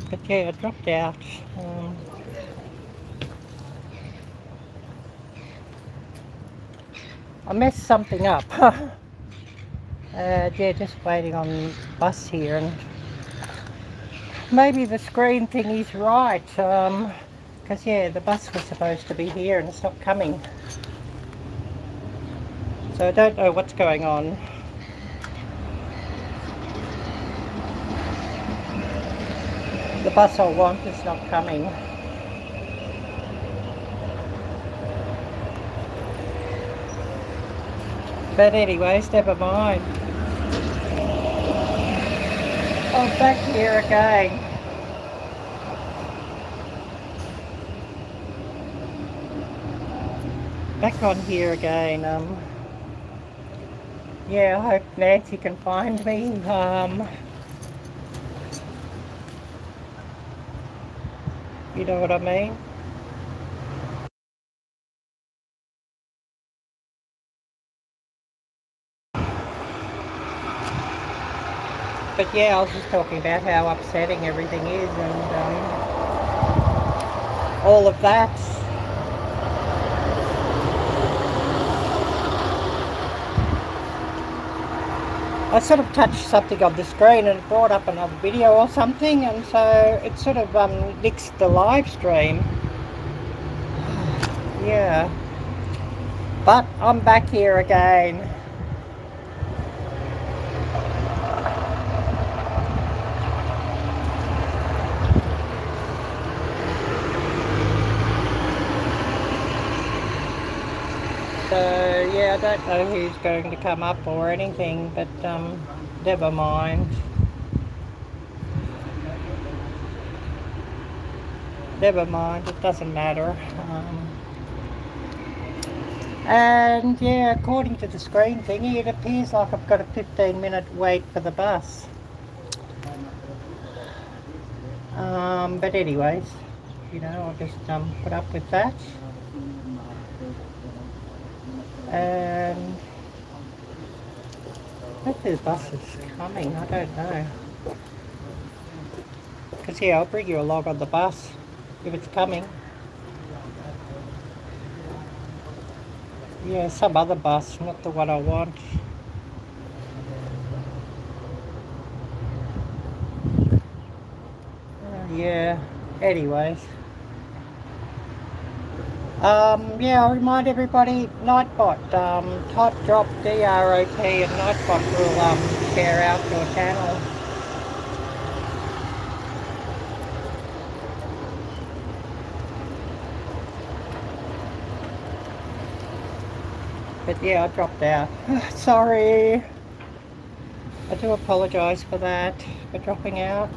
But yeah, it dropped out. I messed something up. Yeah, just waiting on bus here, and maybe the screen thing is right. Because yeah, the bus was supposed to be here and it's not coming. So I don't know what's going on. The bus I want is not coming. But anyways, never mind. I'm back here again. Back on here again. Yeah, I hope Nancy can find me. You know what I mean? But yeah, I was just talking about how upsetting everything is, and all of that. I sort of touched something on the screen and it brought up another video or something, and so it sort of nixed the live stream. Yeah. But I'm back here again. So yeah, I don't know who's going to come up or anything, but never mind. Never mind, it doesn't matter. And yeah, according to the screen thingy, it appears like I've got a 15-minute wait for the bus. But anyways, you know, I'll just put up with that. And hopefully the bus is coming, I don't know. Because yeah, I'll bring you along on the bus if it's coming. Yeah, some other bus, not the one I want. Yeah, anyways. Yeah, I'll remind everybody, Nightbot, Top Drop DROP and Nightbot will share out your channel. But yeah, I dropped out. Sorry. I do apologise for that, for dropping out.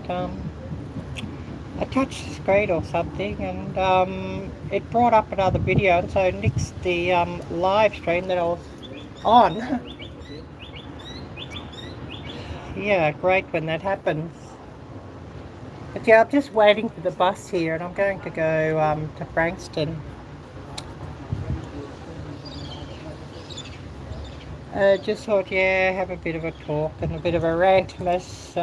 I touched the screen or something, and it brought up another video, and so nixed the live stream that I was on. Yeah, great when that happens. But yeah, I'm just waiting for the bus here, and I'm going to go to Frankston. Just thought, yeah, have a bit of a talk and a bit of a rant, miss.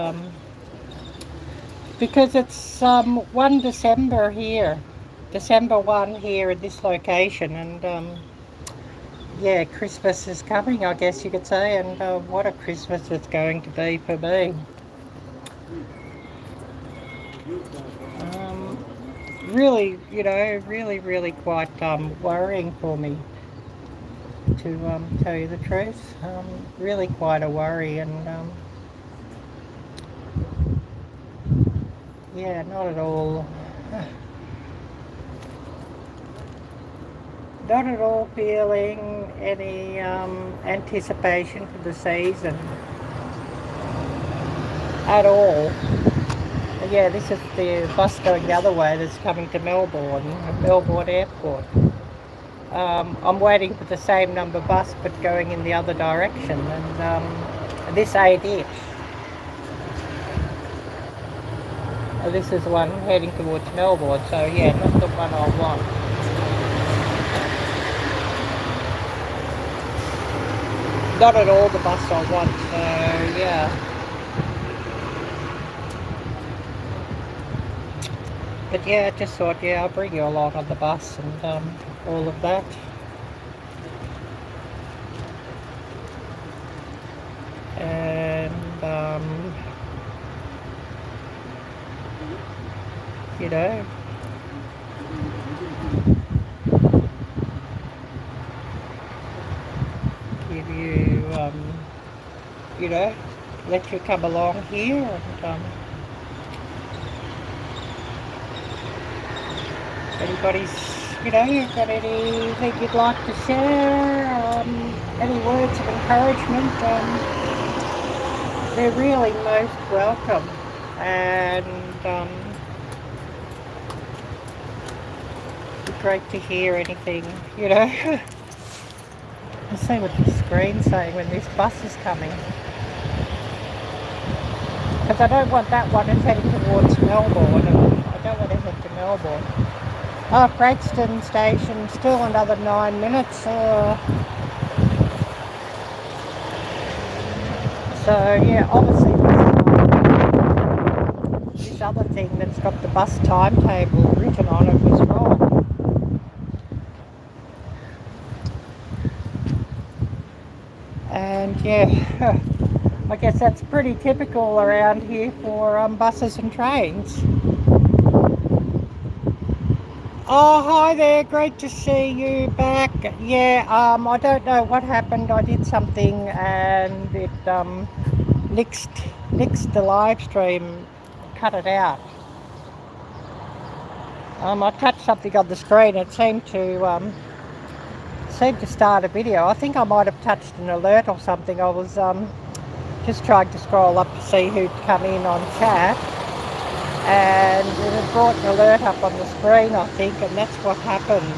Because it's 1 December here. December 1 here at this location, and yeah, Christmas is coming, I guess you could say, and what a Christmas it's going to be for me. Really, you know, really quite worrying for me, to tell you the truth. Really quite a worry, and yeah, not at all. Not at all feeling any anticipation for the season at all. But yeah, this is the bus going the other way that's coming to Melbourne, at Melbourne Airport. I'm waiting for the same number bus but going in the other direction, and this ain't it. This is the one heading towards Melbourne, so yeah, not the one I want. Not at all the bus I want, so yeah. But yeah, I just thought, yeah, I'll bring you along on the bus and all of that. And, you know, give you, you know, let you come along here and anybody's, you know, you've got anything you'd like to share, any words of encouragement, they're really most welcome. And it'd be great to hear anything, you know. Let's see what the screen's saying when this bus is coming. Because I don't want that one, it's heading towards Melbourne. I don't want to head to Melbourne. Oh, Frankston Station, still another 9 minutes. So yeah, obviously this other thing that's got the bus timetable written on it was wrong. And yeah, I guess that's pretty typical around here for buses and trains. Oh, hi there, great to see you back. Yeah, I don't know what happened. I did something and it nixed the live stream, cut it out. I touched something on the screen, it seemed to start a video. I think I might have touched an alert or something. I was just trying to scroll up to see who'd come in on chat, and it had brought an alert up on the screen, I think, and that's what happened.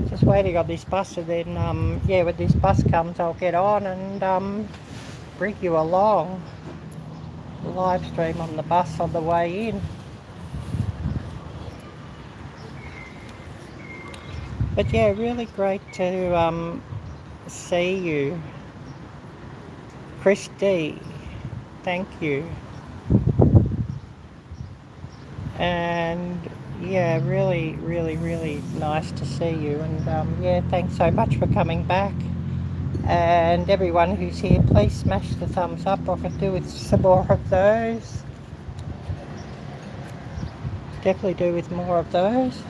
Just waiting on this bus, and then yeah, when this bus comes I'll get on and bring you along the live stream on the bus on the way in. But yeah, really great to see you. Chris D, thank you. And yeah, really nice to see you. And yeah, thanks so much for coming back. And everyone who's here, please smash the thumbs up. I could do with some more of those. Definitely do with more of those.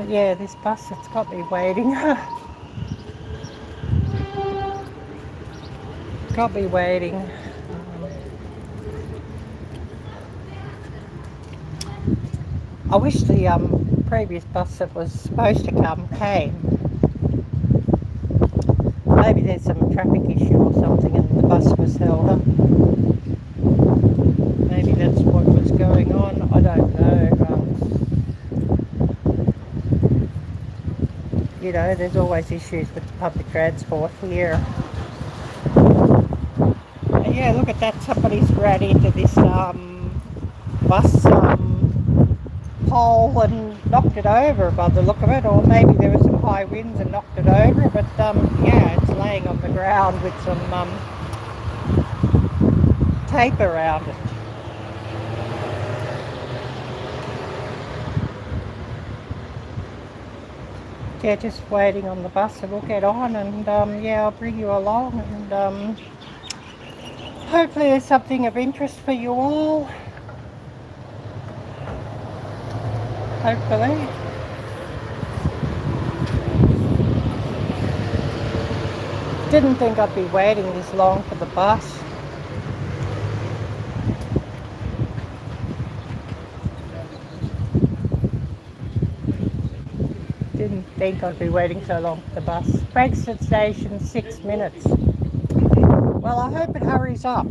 Yeah, this bus, it's got me waiting. Got me waiting. I wish the previous bus that was supposed to come came. Maybe there's some traffic issue or something and the bus was held up. Maybe that's what was going on. I don't know. You know, there's always issues with public transport here. And yeah, look at that. Somebody's ran into this bus pole and knocked it over by the look of it, or maybe there were some high winds and knocked it over, but yeah, it's laying on the ground with some tape around it. Yeah, just waiting on the bus and we'll get on, and yeah, I'll bring you along, and hopefully there's something of interest for you all. Hopefully. Didn't think I'd be waiting this long for the bus. Didn't think I'd be waiting so long for the bus. Frankston Station, 6 minutes. Well, I hope it hurries up.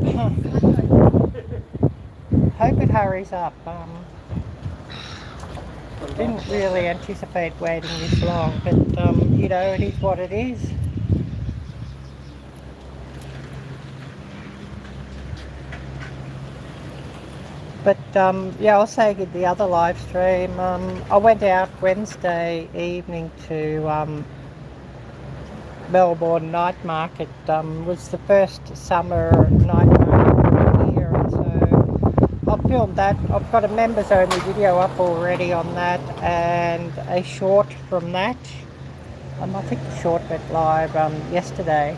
Hope it hurries up. Didn't really anticipate waiting this long, but you know, it is what it is. But yeah, I was saying in the other live stream, I went out Wednesday evening to Melbourne night market. Was the first summer night market here, and so I filmed that. I've got a members only video up already on that, and a short from that. I think the short went live yesterday.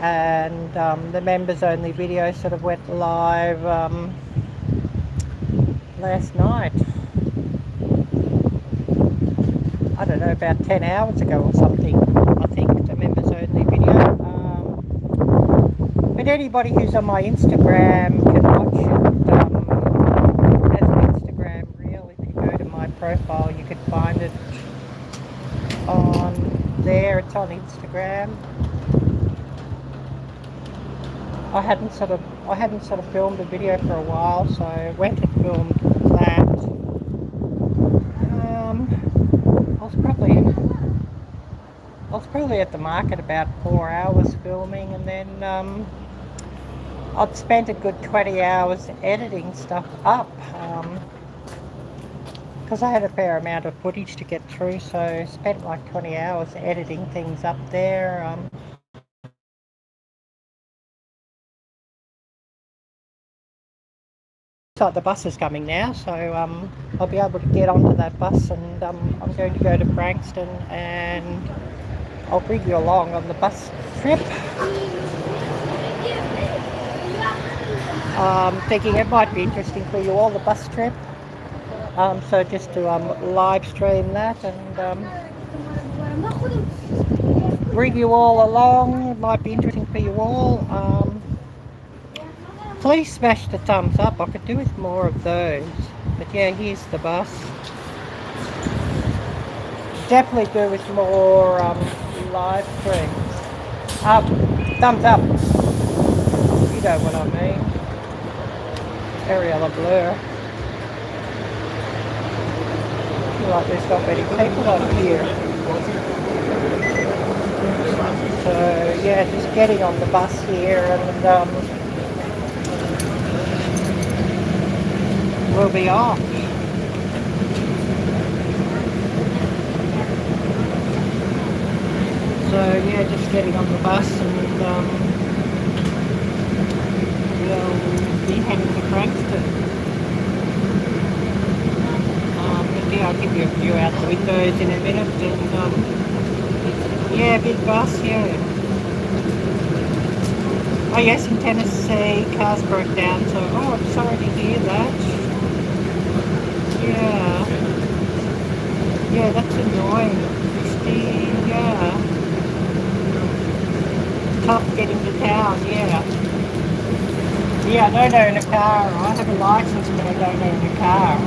And the members only video sort of went live last night. I don't know, about 10 hours ago or something, I think, the members only video. But anybody who's on my Instagram can watch it. As an Instagram reel, if you go to my profile, you can find it on there. It's on Instagram. I hadn't sort of filmed a video for a while, so I went and filmed that. I was probably at the market about 4 hours filming, and then I'd spent a good 20 hours editing stuff up, because I had a fair amount of footage to get through, so I spent like 20 hours editing things up there. So the bus is coming now, so I'll be able to get onto that bus, and I'm going to go to Frankston, and I'll bring you along on the bus trip. Thinking it might be interesting for you all, the bus trip. So just to live stream that and bring you all along. It might be interesting for you all. Please smash the thumbs up. I could do with more of those. But yeah, here's the bus. Definitely do with more live streams. Thumbs up. You know what I mean. Arielle Blur. I feel like there's not many people on here. So yeah, just getting on the bus here, and we'll be off. So yeah, just getting on the bus, and we'll be heading to Frankston. But yeah, I'll give you a view out the windows in a minute, and yeah, big bus, yeah. Oh yes, in Tennessee, cars broke down, so I'm sorry to hear that. Yeah, that's annoying, Christy, yeah. Tough getting to town, yeah. Yeah, I don't own a car. I have a license, but I don't own a car.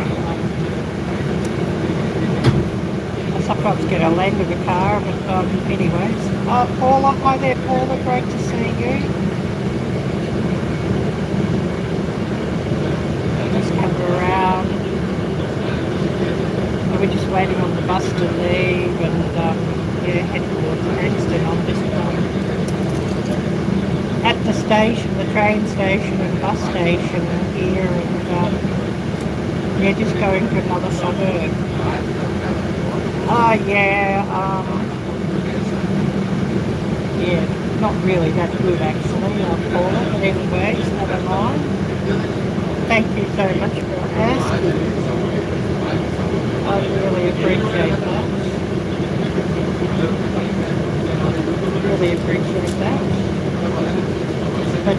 I sometimes get a lend of a car, but anyways. Paula, hi there, Paula, great to see you. Just come around. We're just waiting on the bus to leave, and yeah, head towards Frankston. I'm just at the station, the train station and bus station here, and yeah, just going to another suburb. Yeah, not really that good actually, Paula, but anyways, never mind. Thank you so much for asking. I really appreciate that. Really appreciate that. But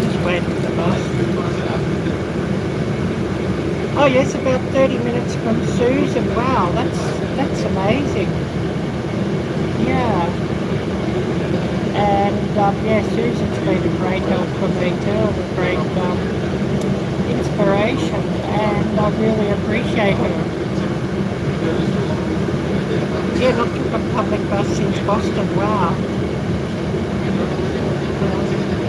just waiting for the bus. Oh yes, about 30 minutes from Susan. Wow, that's amazing. Yeah. And yeah, Susan's been a great help for me too, a great inspiration, and I really appreciate her. Yeah, not took a public bus since Boston. Wow.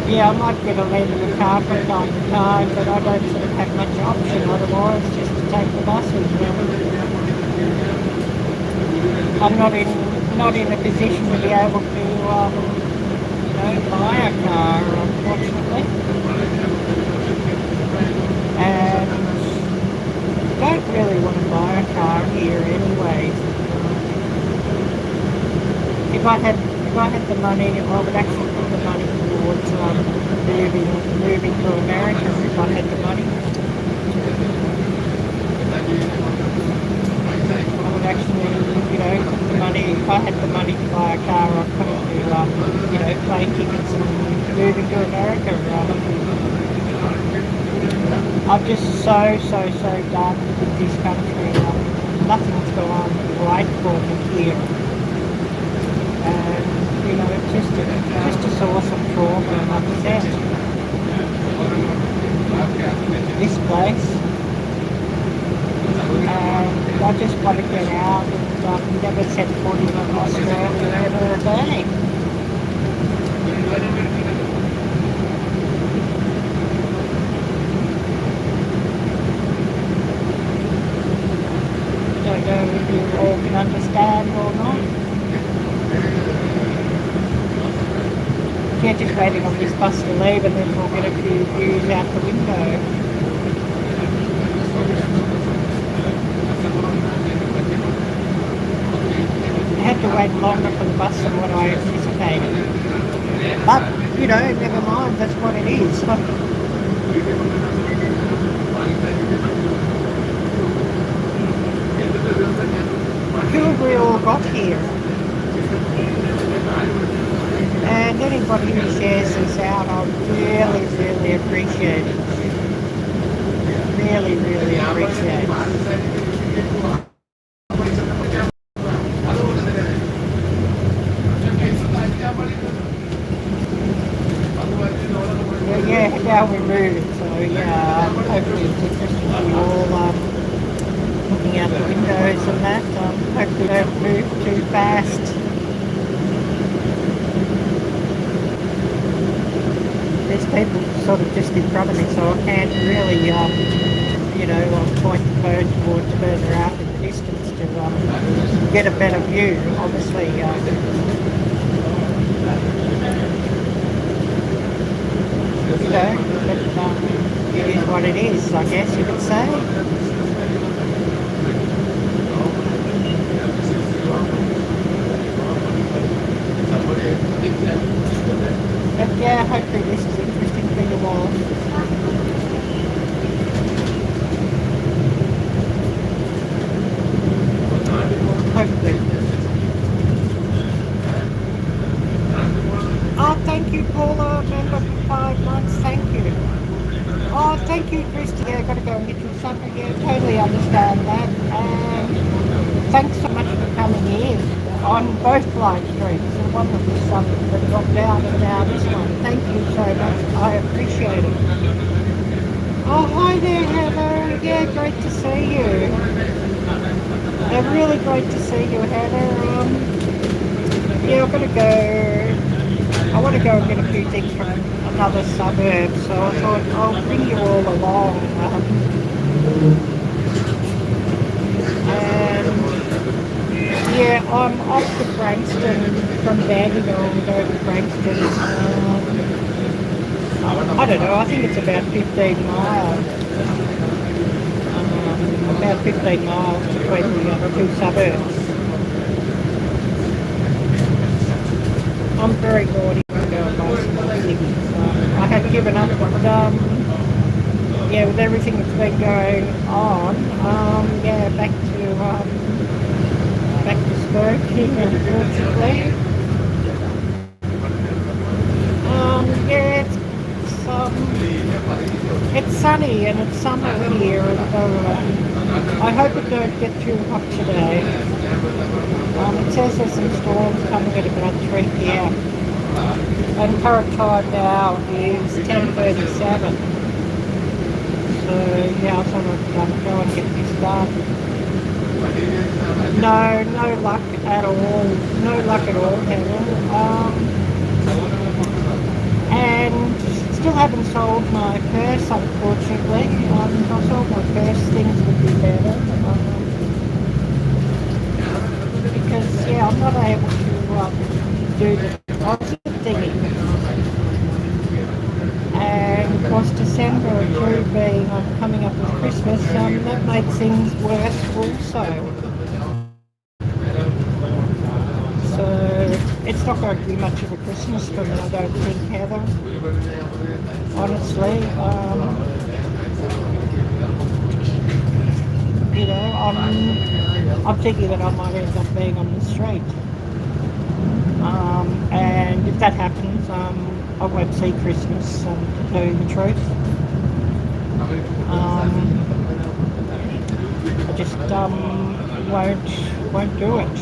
Yeah, I might get a lend of a car from time to time, but I don't sort of have much option otherwise, just to take the buses. I'm not in a position to be able to don't buy a car, unfortunately. And don't really want to buy a car here anyway. If I had the money, I would actually put the money towards moving to America if I had the money. I would actually, put the money, if I had the money to buy a car, I'd put it to, plane tickets and moving to America. I'm just so done with this country. Nothing's gone right for me here. And, it's just a source of trauma and upset. This place. And I just want to get out and never set foot in Australia ever again. Don't know if you all can understand or not. Yeah, just waiting on this bus to leave and then we'll get a few views out the window. I had to wait longer for the bus than what I anticipated. But, never mind, that's what it is. Who have we all got here? And anybody who shares this out, I really appreciate it. Really appreciate it. Yeah, we're moving, so hopefully it's interesting for you all looking out the windows and that. Hopefully don't move too fast. There's people sort of just in front of me, so I can't really, point the phone towards further out in the distance to get a better view, obviously. But it is what it is, I guess you could say. But yeah, hopefully this is interesting for you all. Hopefully. Oh, thank you, Paula, member for 5 months, thank you. Oh, thank you, Christy. Yeah, I've got to go and get you something. Yeah, totally understand that. And thanks so much for coming in on both live streams. The one that was something that dropped out and now this one. Thank you so much. I appreciate it. Oh, hi there, Heather. Yeah, great to see you. Really great to see you, Heather. Yeah, I've got to go. I want to go and get a few things from another suburb, so I thought I'll bring you all along. And yeah, I'm off to Frankston from Dandenong, go to Frankston. I don't know, I think it's about 15 miles. About 15 miles between the other two suburbs. I'm very naughty to go and buy some things. I had given up, but with everything that's been going on, back to smoking, unfortunately. It's sunny and it's summer here, so I hope it don't get too hot today. It says there's some storms coming at about 3 p.m. And current time now is 10:37. So yeah, I thought I'd go and get this done. No luck at all. No luck at all, Hannah. And still haven't sold my purse, unfortunately. If I sold my purse, things would be better. Because I'm not able to do the deposit thingy. coming up with Christmas, that made things worse also. So it's not going to be much of a Christmas for me, I don't think, Heather. Honestly, you know, I'm thinking that I might end up being on the street. And if that happens, I won't see Christmas, to tell you the truth. I just won't do it.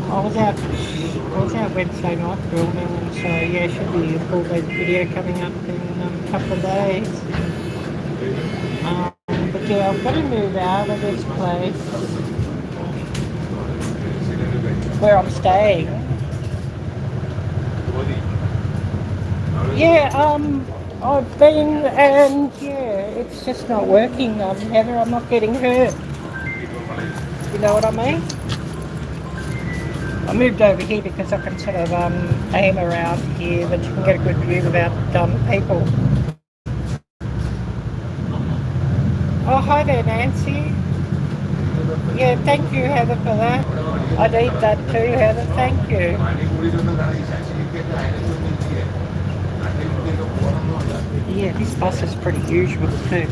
I was out Wednesday night filming, and so yeah, should be a full video coming up in a couple of days. But yeah, I've got to move out of this place where I'm staying. Yeah, I've been, and yeah, it's just not working, Heather. I'm not getting hurt. You know what I mean? I moved over here because I can sort of aim around here, but you can get a good view without people. Oh, hi there, Nancy. Yeah, thank you, Heather, for that. I'd eat that too, Heather. Thank you. Yeah, this bus is pretty usual too.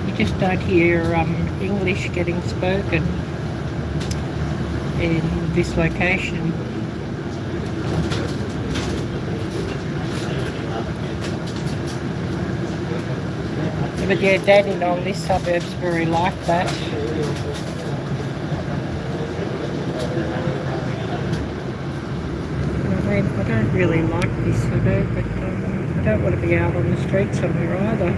You just don't hear English getting spoken in this location. But yeah, Danny along this suburb's very like that. I mean, I don't really like this suburb, but I don't want to be out on the street somewhere either.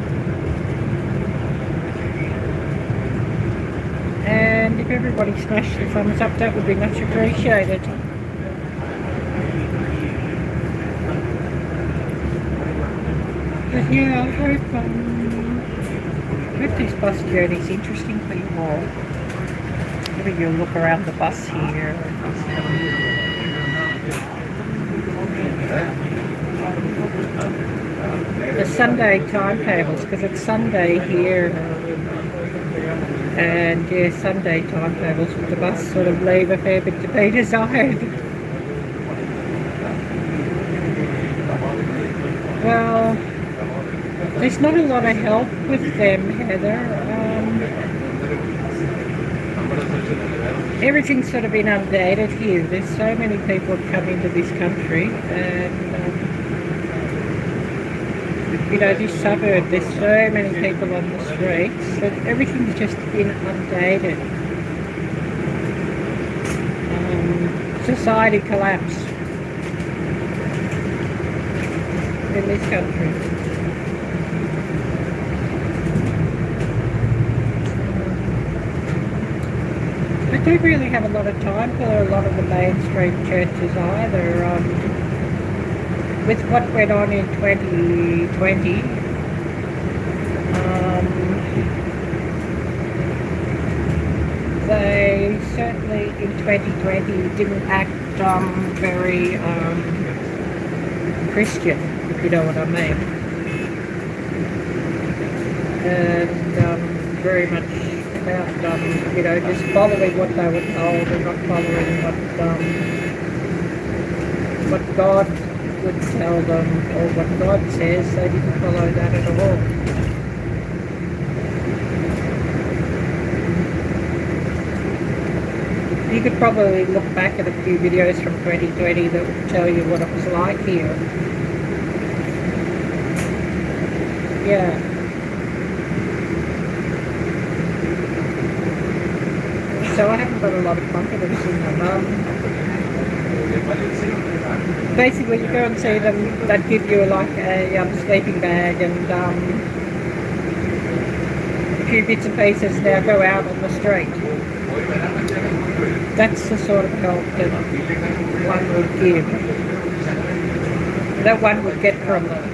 And if everybody smashed the thumbs up, that would be much appreciated. But yeah, I hope this bus journey is interesting for you all. Maybe you'll look around the bus here. The Sunday timetables, because it's Sunday here. And yeah, Sunday timetables with the bus sort of leave a fair bit to be desired. Well, there's not a lot of help with them, Heather. Everything's sort of been undated here. There's so many people have come into this country, and you know, this suburb, there's so many people on the streets that everything's just been undated. Society collapsed in this country. I don't really have a lot of time for a lot of the mainstream churches either. With what went on in 2020, they certainly in 2020 didn't act very Christian, if you know what I mean, and very much about you know, just following what they were told and not following what God would tell them or what God says. They didn't follow that at all. You could probably look back at a few videos from 2020 that would tell you what it was like here. Yeah. So I haven't got a lot of confidence in them. Basically, you go and see them, they'd give you like a sleeping bag and a few bits and pieces. Now go out on the street. That's the sort of help that one would give, that one would get from them.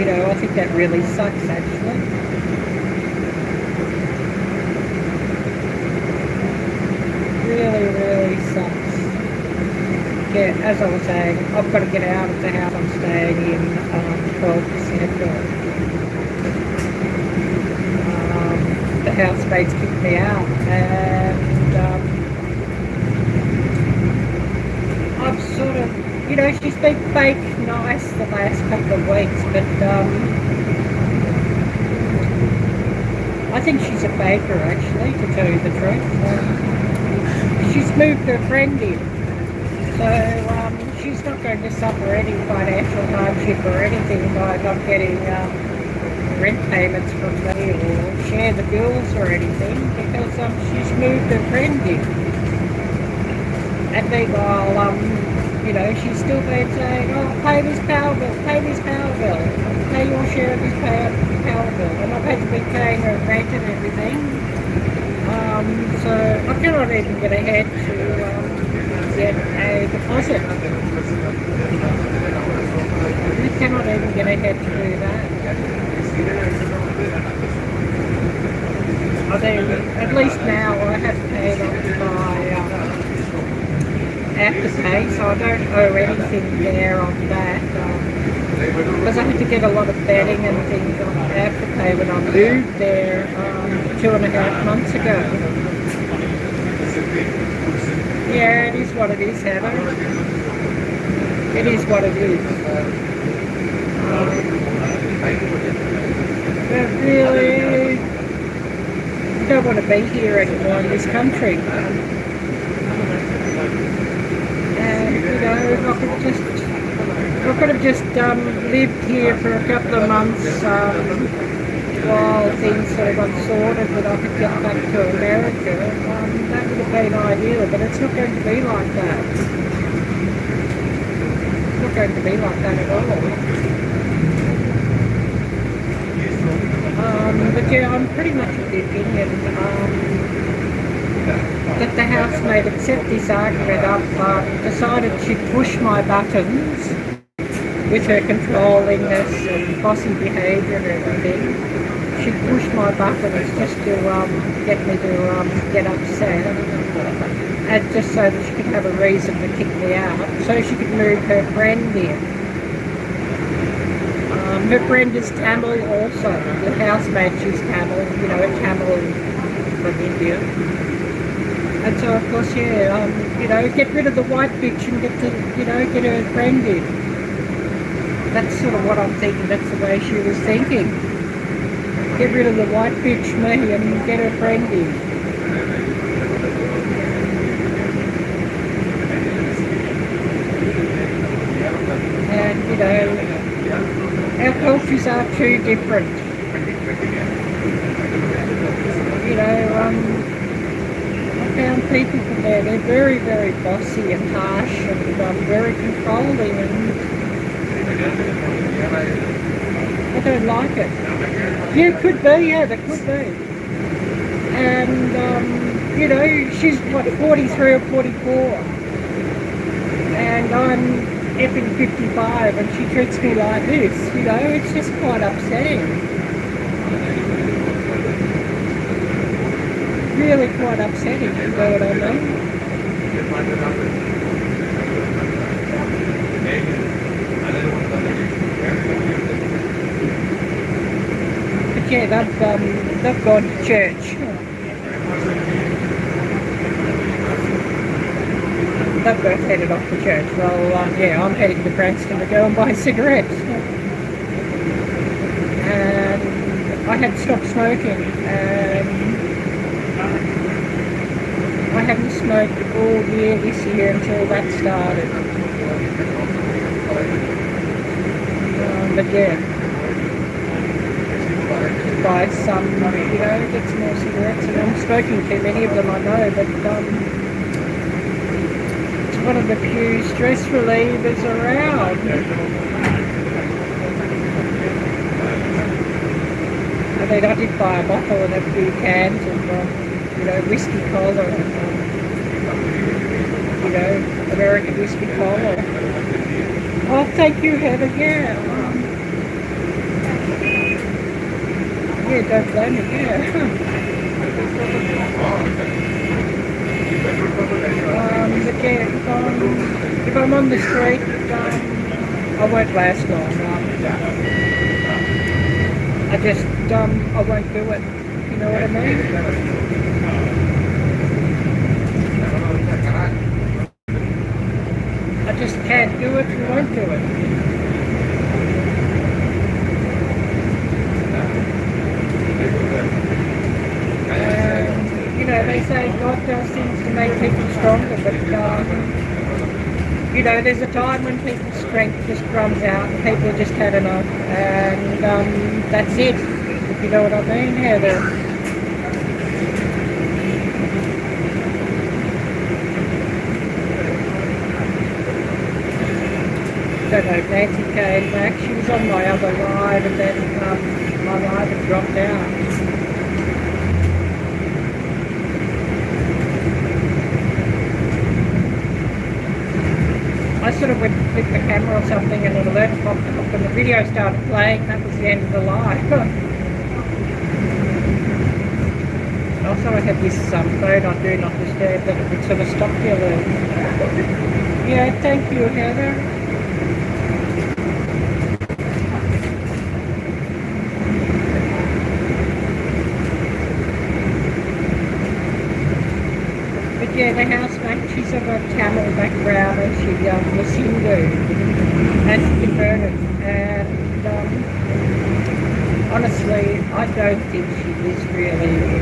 you know, I think that really sucks actually. Really, really sucks. Yeah, as I was saying, I've got to get out of the house I'm staying in 12 December. The housemates kicked me out, and I've sort of, you know, she's been fake nice the last couple of weeks, but I think she's a faker actually, to tell you the truth. She's moved her friend in, so she's not going to suffer any financial hardship or anything by not getting rent payments from me or share the bills or anything, because she's moved her friend in. And meanwhile, you know, she's still been saying, oh, pay this power bill, pay this power bill, pay your share of this power bill. And I've had to be paying her rent and everything. So I cannot even get ahead to get a deposit. I cannot even get ahead to do that. I mean, at least now I have paid off my Afterpay, so I don't owe anything there on that. Because I had to get a lot of bedding and things on Afterpay when I moved there 2.5 months ago. Yeah, it is what it is, Heather. It is what it is. But really, I don't want to be here anymore in this country. And, you know, I could have just lived here for a couple of months while things sort of got sorted, that I could get back to America. That would have been ideal, but it's not going to be like that. It's not going to be like that at all. But yeah, I'm pretty much of the opinion that the housemaid, except this argument up, decided she'd push my buttons with her controllingness and bossy behaviour and everything. She'd push my buttons just to get me to get upset, and just so that she could have a reason to kick me out, so she could move her friend in. Her friend is Tamil also. The housemaid, she's Tamil, you know, a Tamil from India. And so, of course, yeah, you know, get rid of the white bitch and get her friend in. That's sort of what I'm thinking. That's the way she was thinking. Get rid of the white bitch, me, and get her friend in. And, you know, our cultures are too different. You know, I found people from there, they're very, very bossy and harsh and very controlling, and I don't like it. Yeah, could be, yeah, that could be. And, you know, she's, what, 43 or 44? And I'm effing 55 and she treats me like this, you know, it's just quite upsetting. Really quite upsetting, you know what I mean? But yeah, they've gone to church. They've both headed off to church. Well, yeah, I'm heading to Brankston to go and buy cigarettes. And I had stopped smoking, and I haven't smoked all year this year until that started. But yeah, buy some, you know, get some more cigarettes. And I'm smoking too many of them, I know, but one of the few stress relievers around. I mean, I did buy a bottle and a few cans of, you know, whiskey cola and, you know, American whiskey cola. Oh, thank you, Heather. Yeah. Yeah, don't blame me, yeah. But yeah, if I'm on the street, I won't last long. I just, I won't do it. You know what I mean? I just can't do it and won't do it. You know, they say God does things to make people stronger, but you know, there's a time when people's strength just runs out and people have just had enough, and that's it, if you know what I mean, Heather. Don't know if Nancy came back. She was on my other live, and then my live had dropped out. I sort of went to flip the camera or something and an alert popped up and the video started playing. That was the end of the live. Also I have this phone on Do Not Disturb that would sort of stop the alert. Yeah, thank you, Heather. Yeah, the housemate, she's of a Tamil background and she was Hindu and she converted, and honestly I don't think she is really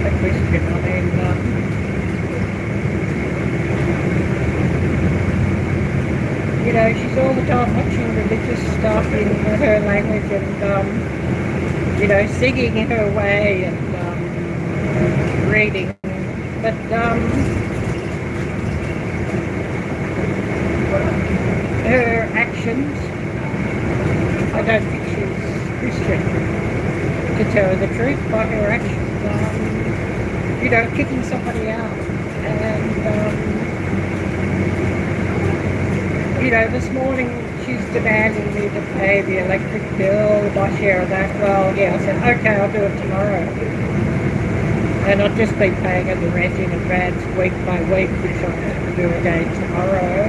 a Christian. I mean, you know, she's all the time watching religious stuff in her language and you know, singing in her way and reading. But her actions, I don't think she's Christian, to tell her the truth, by her actions. You know, kicking somebody out. And, you know, this morning she's demanding me to pay the electric bill, my share of that. Well, yeah, I said, okay, I'll do it tomorrow. And I've just been paying her the rent in advance week by week, which I'll have to do again tomorrow.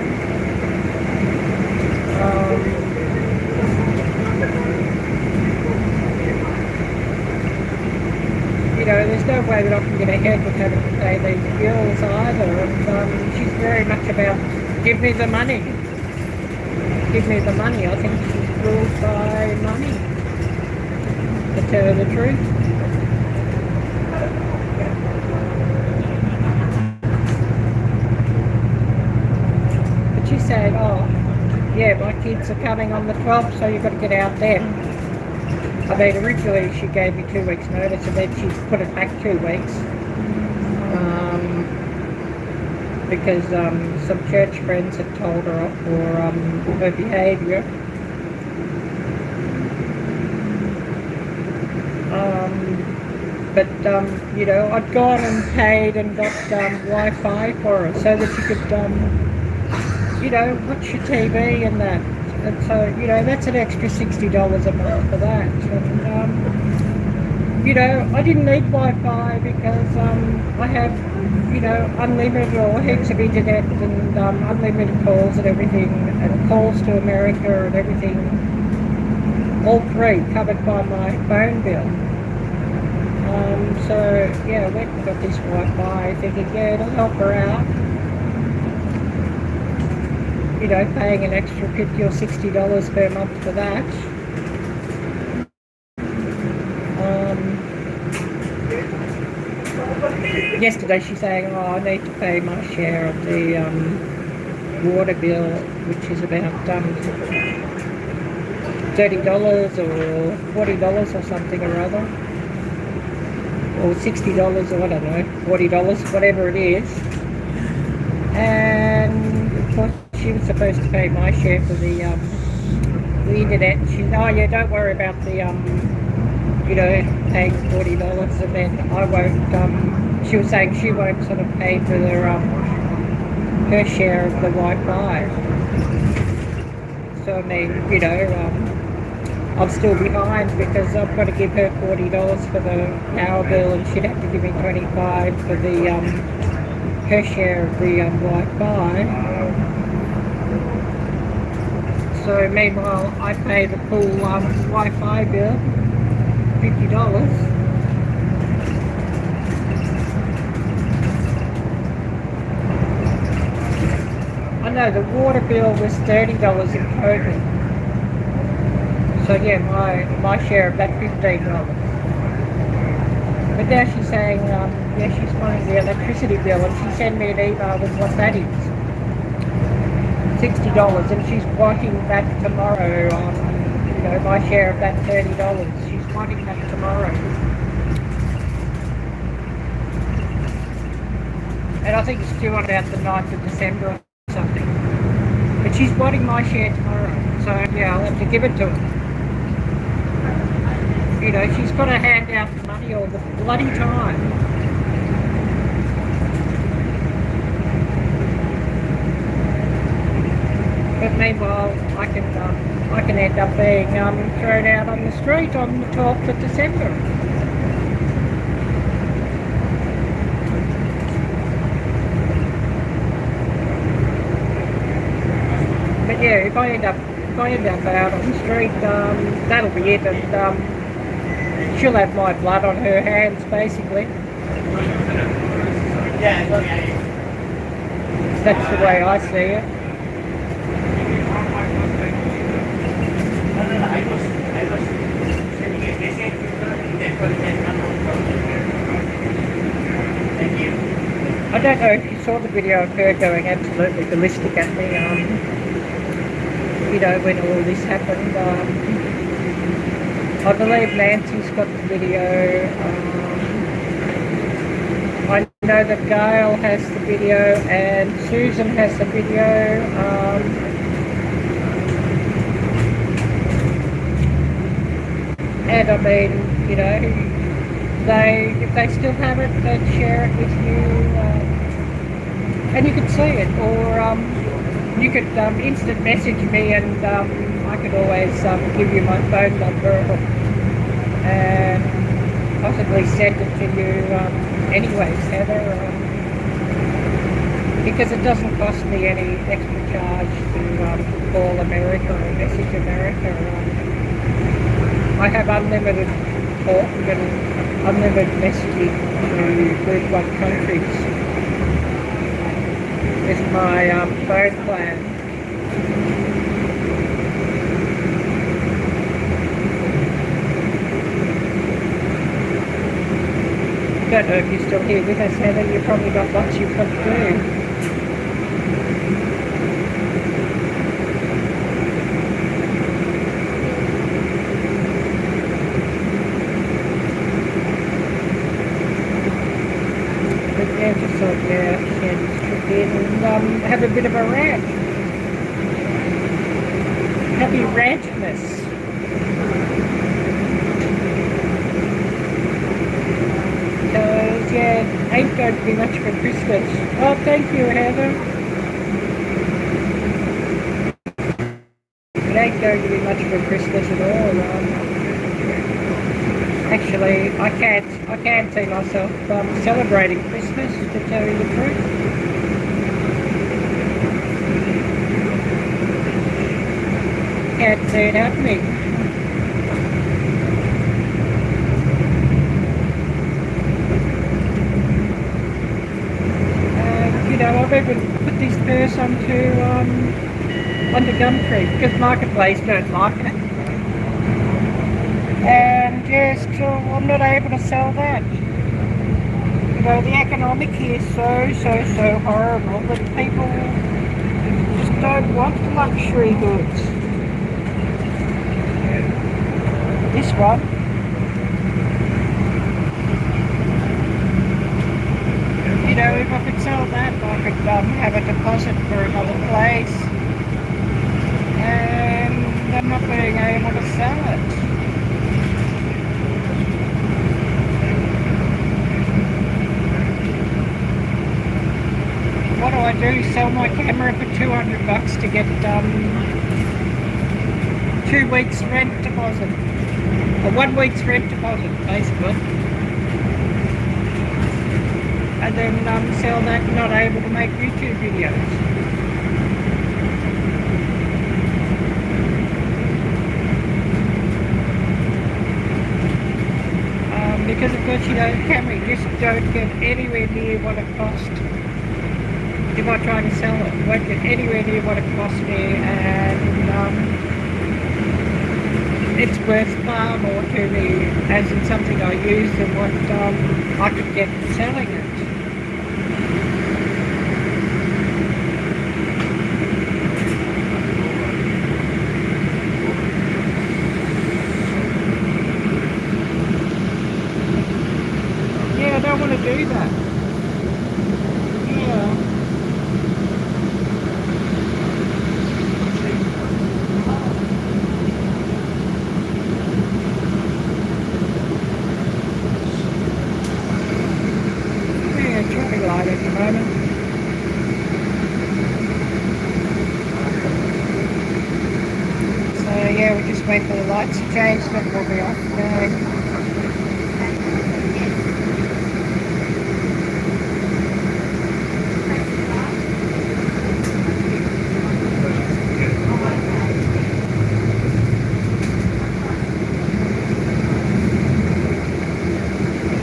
You know, there's no way that I can get ahead with having to pay these bills either. And she's very much about, give me the money. Give me the money. I think she's ruled by money, to tell her the truth. She said, oh, yeah, my kids are coming on the 12th, so you've got to get out then. I mean, originally she gave me 2 weeks notice and then she put it back 2 weeks. Because some church friends had told her off for her behaviour. But, you know, I'd gone and paid and got Wi-Fi for her so that she could you know, watch your TV and that. And so, you know, that's an extra $60 a month for that. And, you know, I didn't need Wi-Fi because I have, you know, unlimited or heaps of internet and unlimited calls and everything, and calls to America and everything, all free, covered by my phone bill. So, yeah, I went and got this Wi-Fi thinking, yeah, it'll help her out. You know, paying an extra $50 or $60 per month for that. Yesterday she's saying, oh, I need to pay my share of the water bill, which is about $30 or $40 or something or other. Or $60 or I don't know, $40, whatever it is. And of course she was supposed to pay my share for the internet. She said, oh yeah, don't worry about the you know, paying $40, and then I won't. She was saying she won't sort of pay for her share of the Wi-Fi. So I mean, you know, I'm still behind because I've got to give her $40 for the power bill, and she'd have to give me 25 for the her share of the Wi-Fi. So meanwhile, I pay the full Wi-Fi bill, $50. I know the water bill was $30 in total. So yeah, my share of that $15. But now she's saying, yeah, she's wanting the electricity bill, and she sent me an email with what that is. $60, and she's wanting that tomorrow. You know, my share of that $30. She's wanting that tomorrow. And I think it's due on about the 9th of December or something. But she's wanting my share tomorrow, so yeah, I'll have to give it to her. You know, she's got to hand out the money all the bloody time. But meanwhile, I can end up being thrown out on the street on the 12th of December. But yeah, if I end up out on the street, that'll be it, and she'll have my blood on her hands, basically. That's the way I see it. I don't know if you saw the video of her going absolutely ballistic at me, you know, when all this happened. I believe Nancy's got the video. I know that Gail has the video and Susan has the video. And I mean, you know, if they still have it, they'd share it with you, and you could see it, or you could instant message me, and I could always give you my phone number and possibly send it to you anyways, Heather, because it doesn't cost me any extra charge to call America or message America. I have unlimited talk and unlimited messaging to 31 countries with my phone plan. I don't know if you're still here with us, Heather. You've probably got lots you've got to do. Just thought, yeah, share this trip in and have a bit of a rant. Happy rantmas. Because, yeah, ain't going to be much for Christmas. Oh, thank you, Heather. It ain't going to be much for Christmas at all. Actually, I can't see myself celebrating Christmas, to tell you the truth. Can't see it happening. You know, I've even put this purse onto Gumtree because Marketplace don't like it. And yes, so I'm not able to sell that. You know, the economic here is so horrible that people just don't want luxury goods. This one. You know, if I could sell that, I could have a deposit for another place. And I'm not being able to sell it. What do I do? Sell my camera for $200 to get 2 weeks rent deposit, or 1 week's rent deposit basically, and then sell that, not able to make YouTube videos. Because of course, you know, Camry just don't get anywhere near what it cost. If I try to sell it, it won't get anywhere near what it cost me, and it's worth far more to me as in something I use than what I could get selling it. Yeah, I don't want to do that. Yeah. Traffic light at the moment. So yeah, we just wait for the lights to change, then we'll be off going.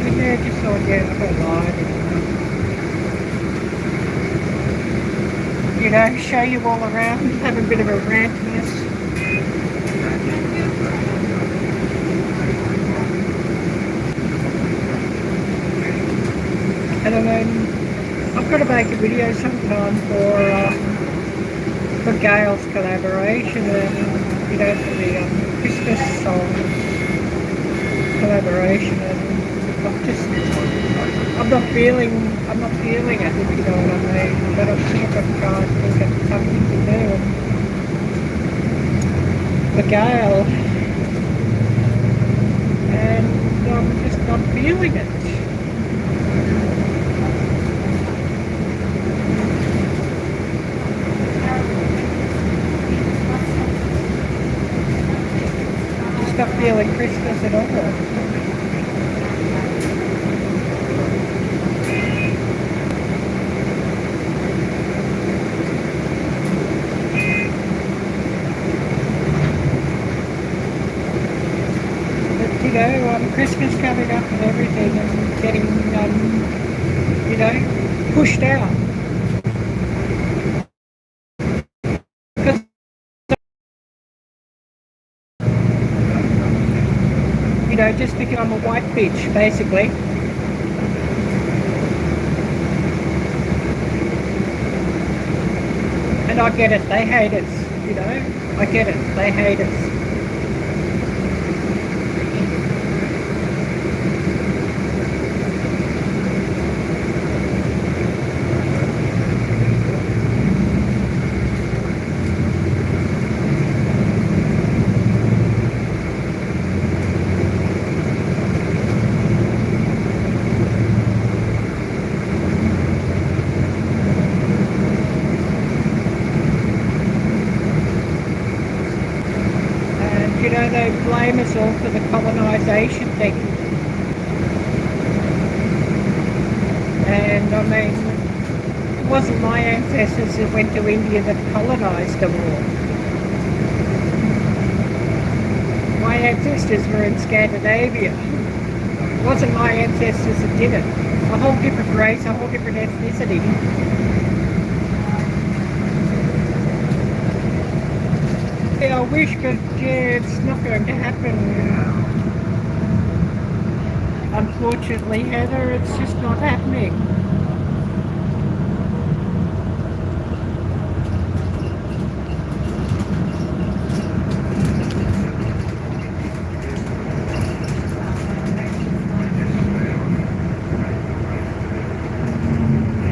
And yeah, just thought, yeah, I've got a light. You know, show you all around, have a bit of a rantiness. And I mean, I've got to make a video sometime for Gail's collaboration, and you know, for the Christmas song collaboration, and I'm not feeling it, if you know what I mean. But I'm sort of trying to think of something to do. For Gail, and I'm just not feeling it. Just not feeling Christmas at all. You know, Christmas coming up and everything, and getting, you know, pushed out. Because, you know, just because I'm a white bitch, basically. And I get it, they hate us, you know, I get it, they hate us. You know, they blame us all for the colonisation thing. And I mean, it wasn't my ancestors that went to India that colonised them all. My ancestors were in Scandinavia. It wasn't my ancestors that did it. A whole different race, a whole different ethnicity. I wish, but yeah, it's not going to happen. Unfortunately, Heather, it's just not happening.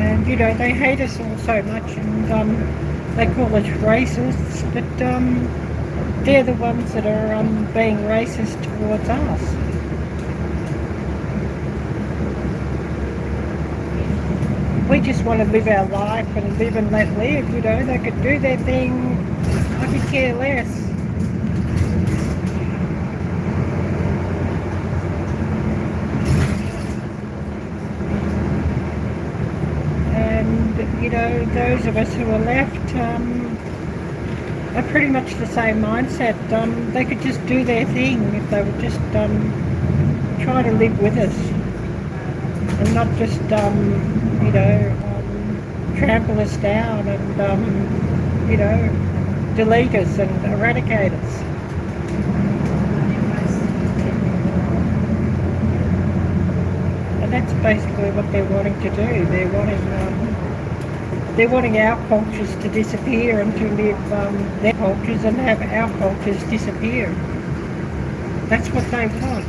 And you know, they hate us all so much, and they call us racists, but they're the ones that are being racist towards us. We just want to live our life and live and let live, you know. They could do their thing, I could care less. those of us who are left are pretty much the same mindset. They could just do their thing if they would just try to live with us and not just, trample us down and, delete us and eradicate us. And that's basically what they're wanting to do. They're wanting our cultures to disappear and to live their cultures and have our cultures disappear. That's what they want.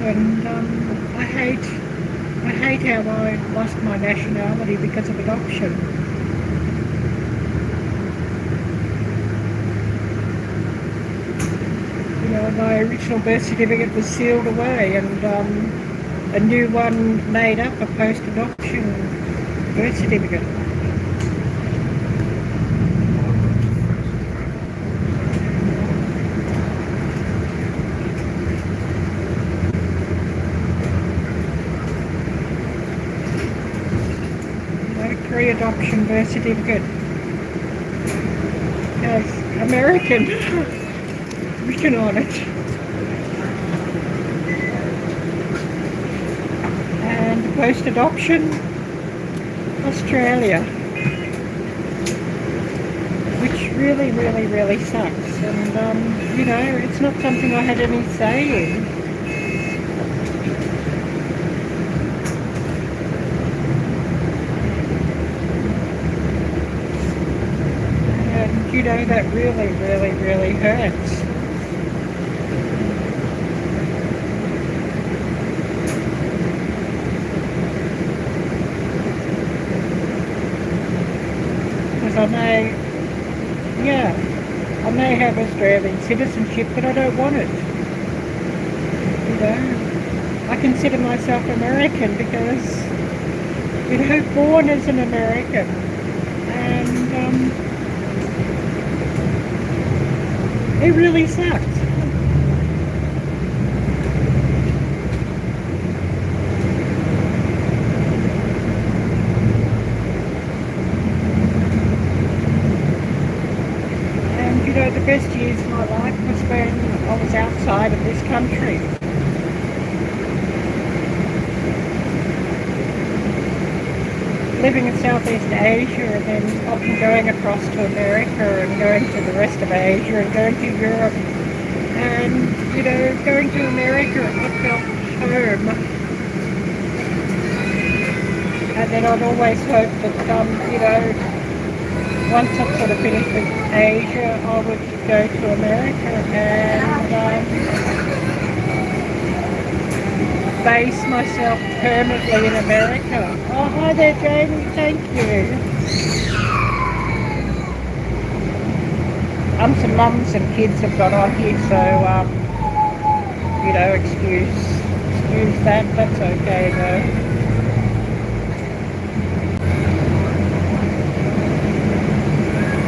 And I hate how I lost my nationality because of adoption. My original birth certificate was sealed away, and a new one made up, a post-adoption birth certificate. Pre-adoption birth certificate has American written on it, and post-adoption Australia, which really sucks. And it's not something I had any say in. That really hurts. Because I may have Australian citizenship, but I don't want it. I consider myself American because, born as an American. And, it really sucks. And the best years of my life was when I was outside of this country. Living in Southeast Asia and then often going across to America and going to the rest of Asia and going to Europe. And, going to America, I felt home. And then I'd always hoped that, once I sort of finished with Asia, I would go to America and base myself permanently in America. Oh, hi there, Jamie. Thank you. Some mums and kids have got on here, so excuse that. That's okay, though.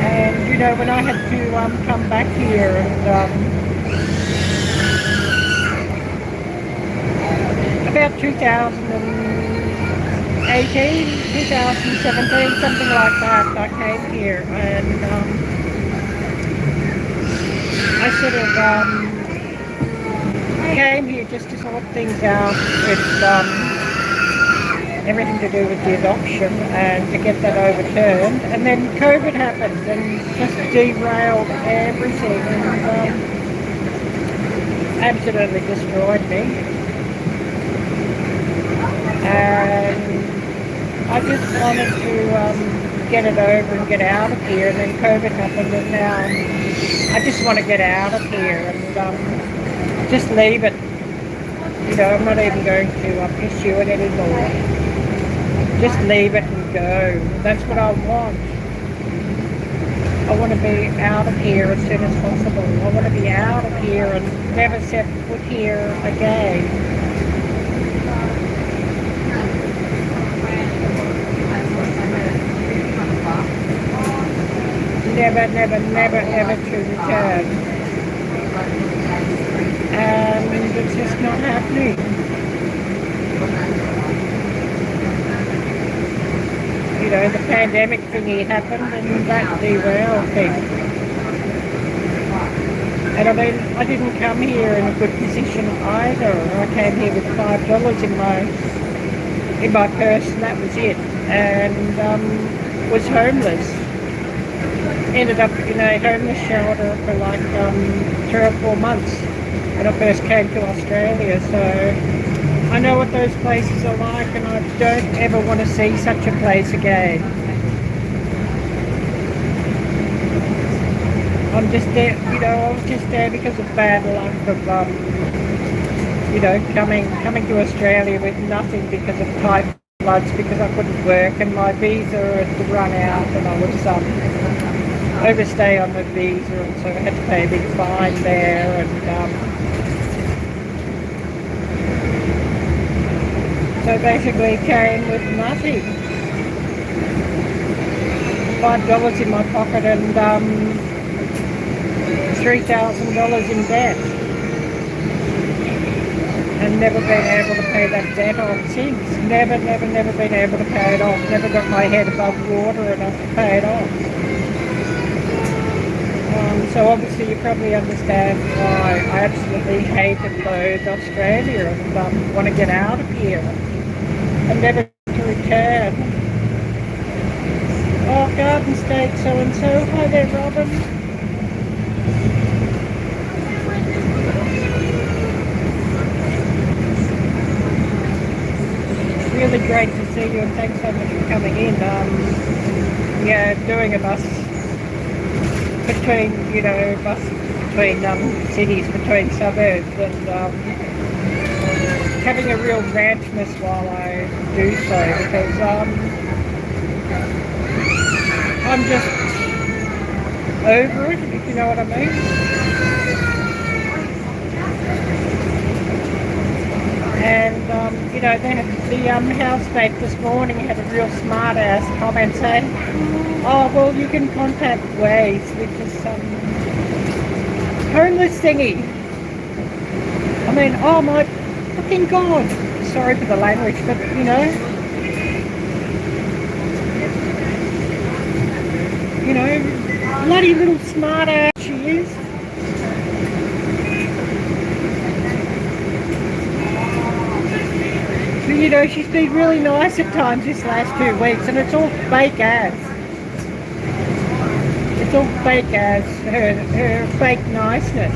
And when I had to come back here and about 2018, 2017, something like that, I came here and I sort of came here just to sort things out with everything to do with the adoption, and to get that overturned. And then COVID happened and just derailed everything, and absolutely destroyed me. And I just wanted to get it over and get out of here, and then COVID happened, and now I just want to get out of here and just leave it. You know, I'm not even going to pursue it anymore. Just leave it and go. That's what I want. I want to be out of here as soon as possible. I want to be out of here and never set foot here again. Never, never, never, ever to return. And it's just not happening. You know, the pandemic thingy happened and that derailed things. And I mean, I didn't come here in a good position either. I came here with $5 in my purse, and that was it. And was homeless. Ended up in a homeless shelter for like 3 or 4 months when I first came to Australia. So I know what those places are like, and I don't ever want to see such a place again. I'm just there, you know, I was just there because of bad luck of, you know, coming to Australia with nothing because of tight floods, because I couldn't work and my visa had run out, and I was overstay on the visa, and so I had to pay a big fine there, and so basically came with nothing. $5 in my pocket and $3,000 in debt, and never been able to pay that debt off since. Never been able to pay it off. Never got my head above water enough to pay it off. So obviously you probably understand why I absolutely hate and loathe Australia and want to get out of here and never to return. Oh, Garden State so-and-so. Hi there, Robin. It's really great to see you, and thanks so much for coming in. Yeah, doing a bus between, you know, between cities, between suburbs, and having a real rantness while I do so, because I'm just over it, if you know what I mean. And you know, the housemate this morning had a real smart ass comment saying, oh, well, you can contact Waze with this homeless thingy. I mean, oh my fucking God. Sorry for the language, but you know, bloody little smart ass she is. You know, she's been really nice at times this last 2 weeks, and it's all fake ass. It's all fake ass, her fake niceness.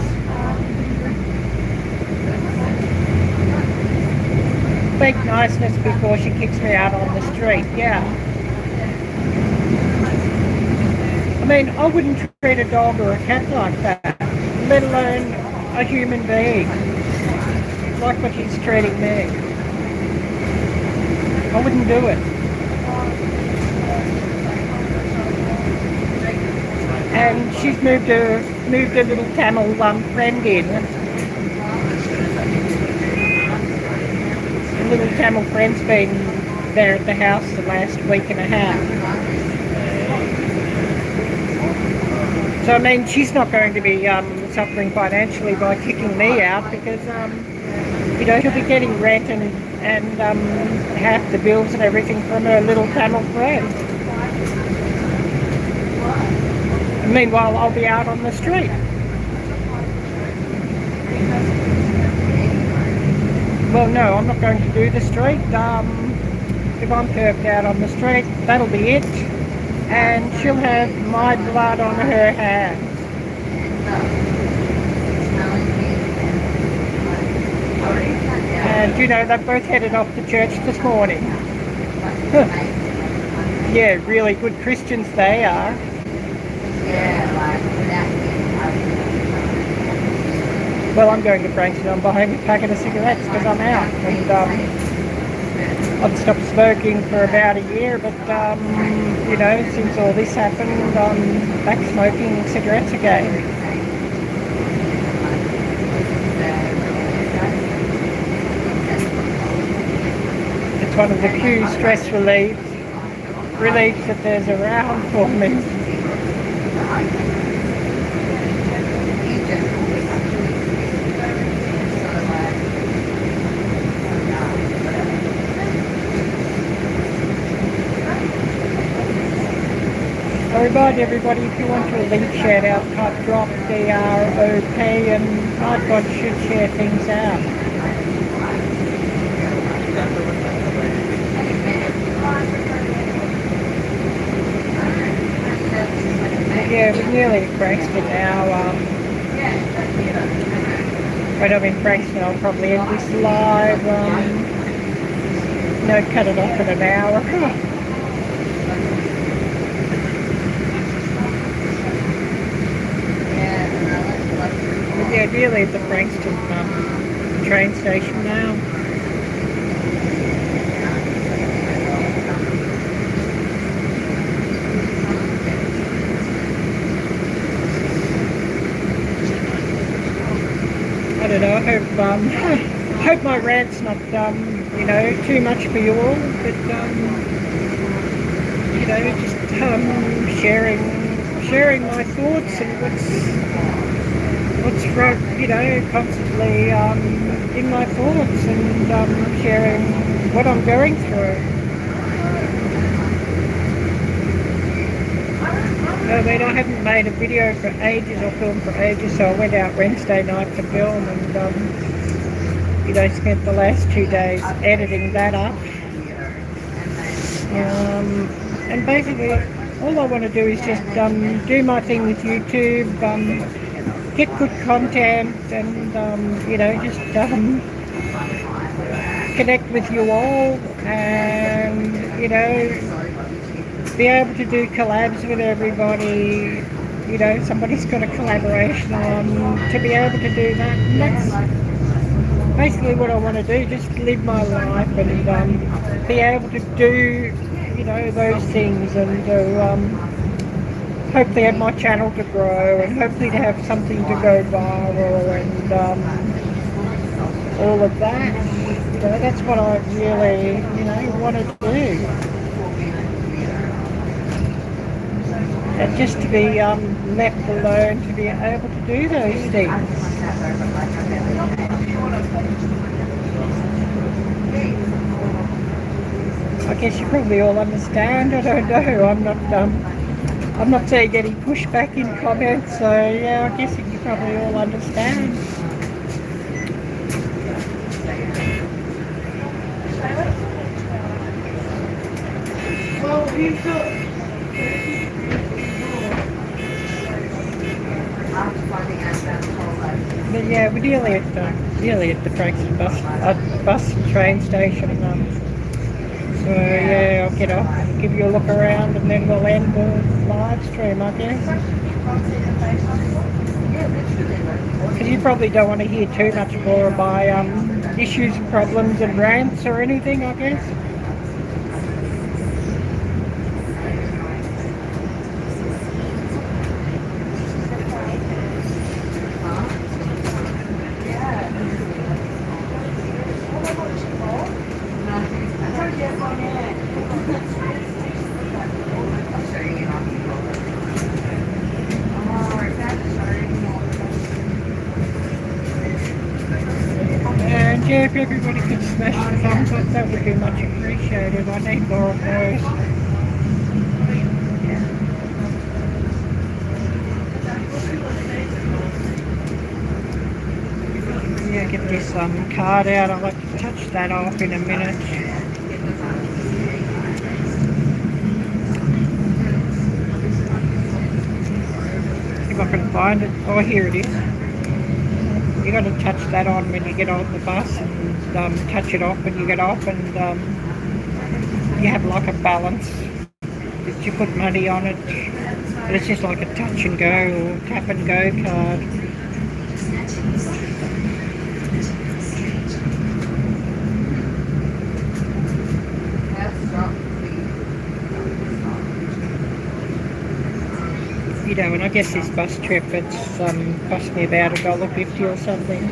Fake niceness before she kicks me out on the street, yeah. I mean, I wouldn't treat a dog or a cat like that, let alone a human being, like what she's treating me. I wouldn't do it. And she's moved a little Tamil friend in. A little Tamil friend's been there at the house the last week and a half. So I mean, she's not going to be suffering financially by kicking me out, because you know, she'll be getting rent and half the bills and everything from her little Tamil friend. And meanwhile, I'll be out on the street. Well, no, I'm not going to do the street. if I'm curved out on the street, that'll be it. And she'll have my blood on her hands. And you know, they've both headed off to church this morning. Yeah, really good Christians they are. Well, I'm going to Frankston. I'm buying a packet of cigarettes because I'm out. And I've stopped smoking for about a year, but you know, since all this happened, I'm back smoking cigarettes again. It's one of the few stress reliefs that there's around for me. I remind everybody, if you want your link shared out, type drop DROP and iPod should share things out. Yeah, we're nearly at Frankston now. When I'm in Frankston, I'll probably end this live. You know, cut it off in an hour. Yeah, nearly at the Frankston train station now. I don't know, I hope my rant's not, you know, too much for you all, but, you know, just sharing my thoughts and what's you know, constantly in my thoughts, and sharing what I'm going through. I mean, I haven't made a video for ages or filmed for ages, so I went out Wednesday night to film and, you know, spent the last 2 days editing that up. And basically, all I want to do is just do my thing with YouTube, get good content, and, you know, just connect with you all, and, you know, be able to do collabs with everybody. You know, somebody's got a collaboration on, to be able to do that. And that's basically what I want to do, just live my life and be able to do, you know, those things, and to hopefully have my channel to grow, and hopefully to have something to go viral, and all of that. You know, that's what I really, you know, want to do. And just to be left alone to be able to do those things. I guess you probably all understand. I don't know. I'm not seeing any pushback in comments, so yeah, I guess you probably all understand. But yeah, we're nearly at the Frankston bus train station. So yeah, I'll get off, give you a look around, and then we'll end the live stream, I guess. Because you probably don't want to hear too much more of my issues, problems, and rants or anything, I guess. And yeah, if everybody could smash the thumbs up, that would be much appreciated. I need more of those. Yeah, get this card out. I'll have to touch that off in a minute. I can find it. Oh, here it is. You got to touch that on when you get on the bus, and touch it off when you get off, and you have like a balance. If you put money on it, but it's just like a touch and go or tap and go card. You know, and I guess this bus trip, it's cost me about $1.50 or something.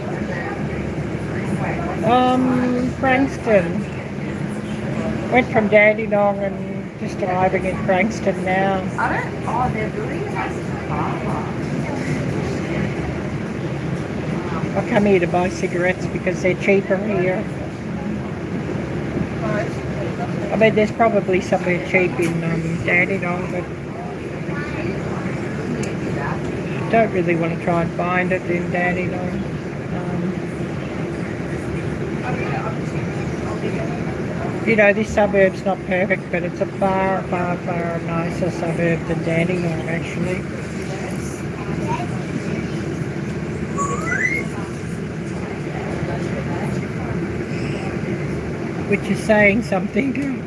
Frankston. Went from Dandenong and just arriving in Frankston now. I come here to buy cigarettes because they're cheaper here. I mean, there's probably somewhere cheap in Dandenong, but I don't really want to try and find it in Dandenong. You know, this suburb's not perfect, but it's a far, far, far nicer suburb than Dandenong, actually. Which is saying something.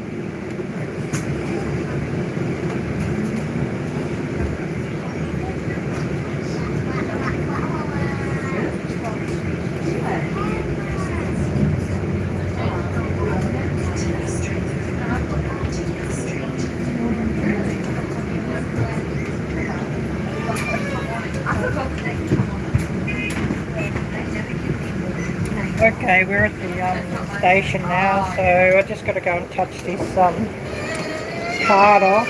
Okay, we're at the station now, so I just got to go and touch this card off.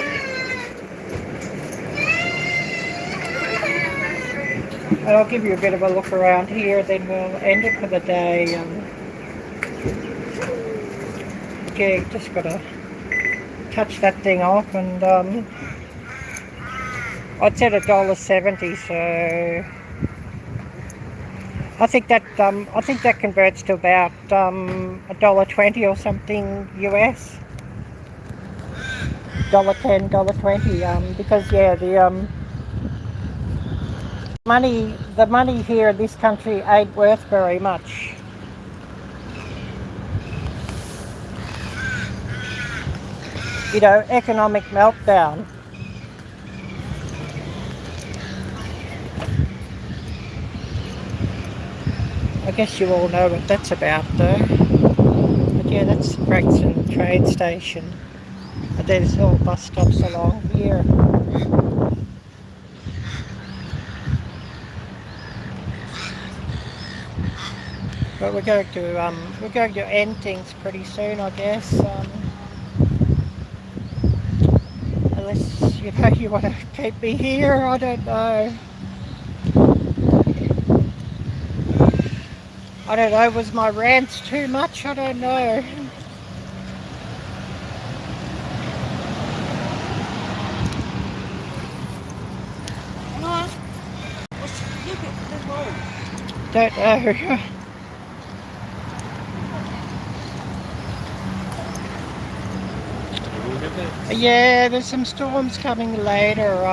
And I'll give you a bit of a look around here, then we'll end it for the day. Yeah, just got to touch that thing off, and I'd said $1.70, so I think that converts to about $1.20 or something US. $1.10, $1.20. Because yeah, the money here in this country ain't worth very much. You know, economic meltdown. I guess you all know what that's about, though. But yeah, that's the Frankston train station. And there's all bus stops along here. But we're going to end things pretty soon, I guess. Unless you want to keep me here, I don't know. I don't know, was my rants too much? I don't know. Don't know. Yeah, there's some storms coming later.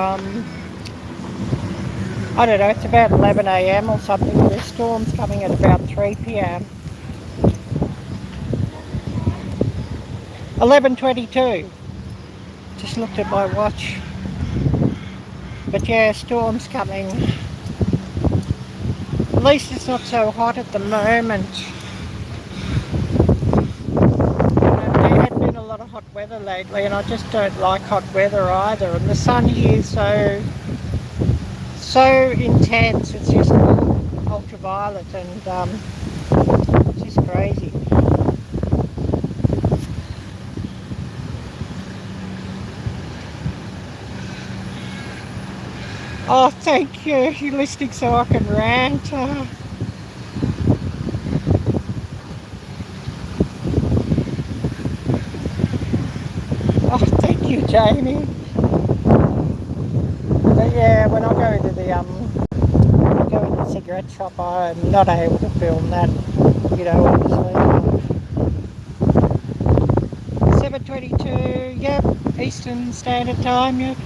I don't know, it's about 11 AM or something. There's storms coming at about 3 PM. 11:22. Just looked at my watch. But yeah, storms coming. At least it's not so hot at the moment. There had been a lot of hot weather lately, and I just don't like hot weather either. And the sun here is so intense, it's just ultraviolet, and it's just crazy. Oh, thank you. You're listening so I can rant. Oh, thank you, Jamie. But yeah, when I go to the cigarette shop, I'm not able to film that, you know, obviously. 7:22, yep, Eastern Standard Time, yep.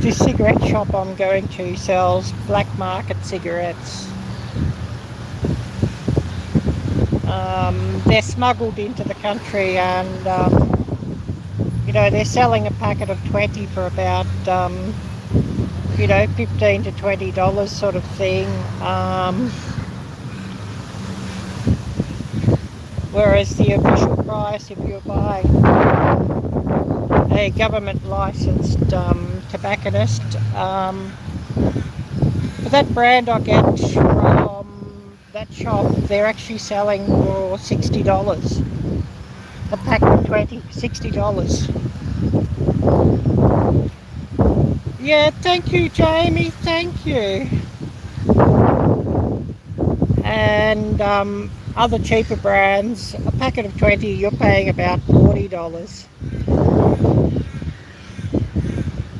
this cigarette shop I'm going to sells black market cigarettes. They're smuggled into the country, and they're selling a packet of 20 for about $15 to $20 sort of thing. Whereas the official price, if you're buying a government licensed tobacconist, for that brand I get from that shop, they're actually selling for $60. A pack of 20, $60. Yeah, thank you, Jamie, thank you. And other cheaper brands, a packet of 20, you're paying about $40.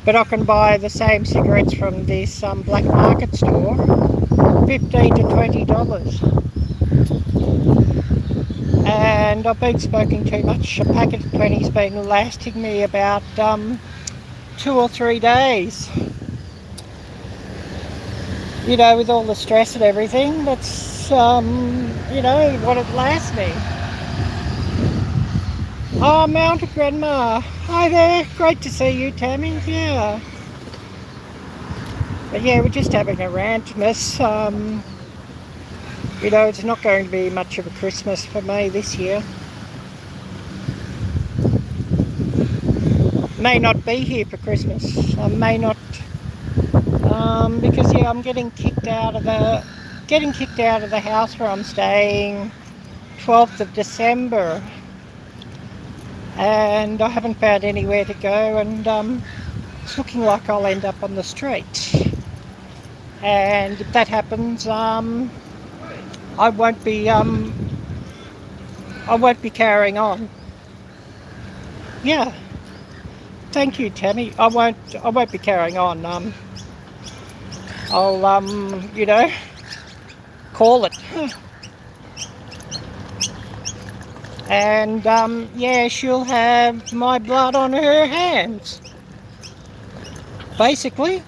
But I can buy the same cigarettes from this black market store, $15 to $20. And I've been smoking too much. A packet of 20's been lasting me about 2 or 3 days. With all the stress and everything, that's, what it lasts me. Oh, Mountain Grandma. Hi there. Great to see you, Tammy. Yeah. But yeah, we're just having a rant, miss. It's not going to be much of a Christmas for me this year. May not be here for Christmas. I may not, because I'm getting kicked out of the house where I'm staying 12th of December. And I haven't found anywhere to go, and it's looking like I'll end up on the street. And if that happens, I won't be carrying on. Yeah. Thank you, Tammy. I won't be carrying on. I'll call it. And she'll have my blood on her hands, basically.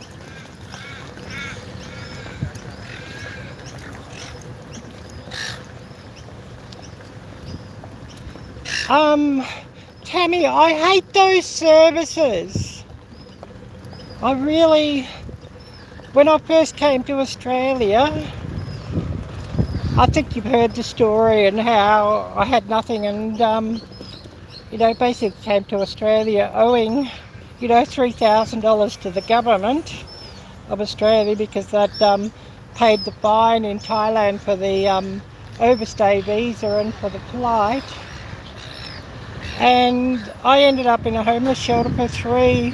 Tammy, I hate those services. When I first came to Australia, I think you've heard the story and how I had nothing, and basically came to Australia owing $3,000 to the government of Australia because they'd paid the fine in Thailand for the overstay visa and for the flight. And I ended up in a homeless shelter for three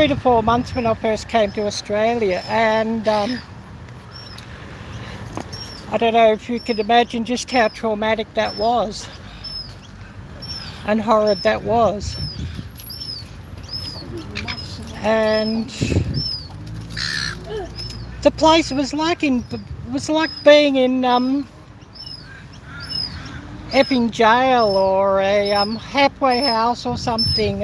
to 4 months when I first came to Australia, and I don't know if you could imagine just how traumatic that was and horrid that was. And the place was like being in effing jail or a halfway house or something.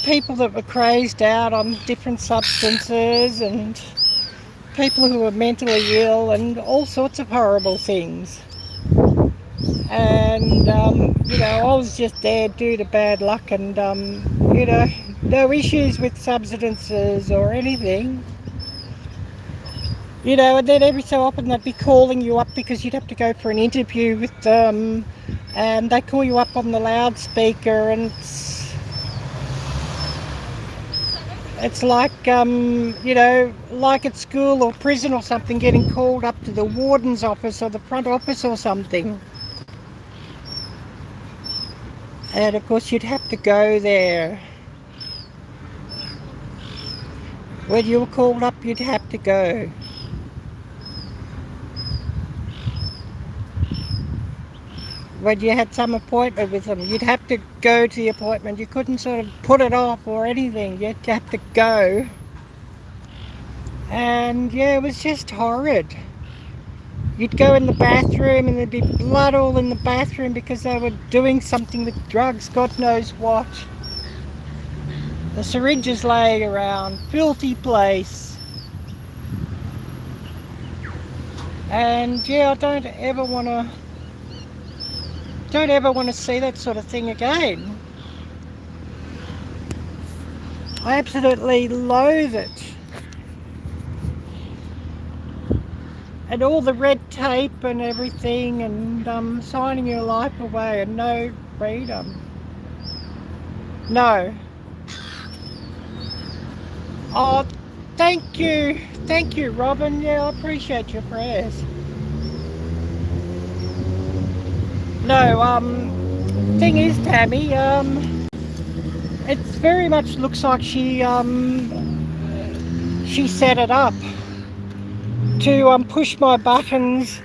People that were crazed out on different substances and people who were mentally ill and all sorts of horrible things. And, I was just there due to bad luck and, no issues with substances or anything. And then every so often they'd be calling you up because you'd have to go for an interview with them, and they call you up on the loudspeaker, and it's like, like at school or prison or something, getting called up to the warden's office or the front office or something. And of course you'd have to go there. When you were called up, you'd have to go. When you had some appointment with them, you'd have to go to the appointment. You couldn't sort of put it off or anything. You'd have to go. And yeah, it was just horrid. You'd go in the bathroom and there'd be blood all in the bathroom because they were doing something with drugs, God knows what. The syringes laying around, filthy place. And yeah, I don't ever want to see that sort of thing again. I absolutely loathe it. And all the red tape and everything, and signing your life away and no freedom. No. Oh, thank you, Robin. Yeah, I appreciate your prayers. No, thing is, Tammy, it very much looks like she set it up to push my buttons,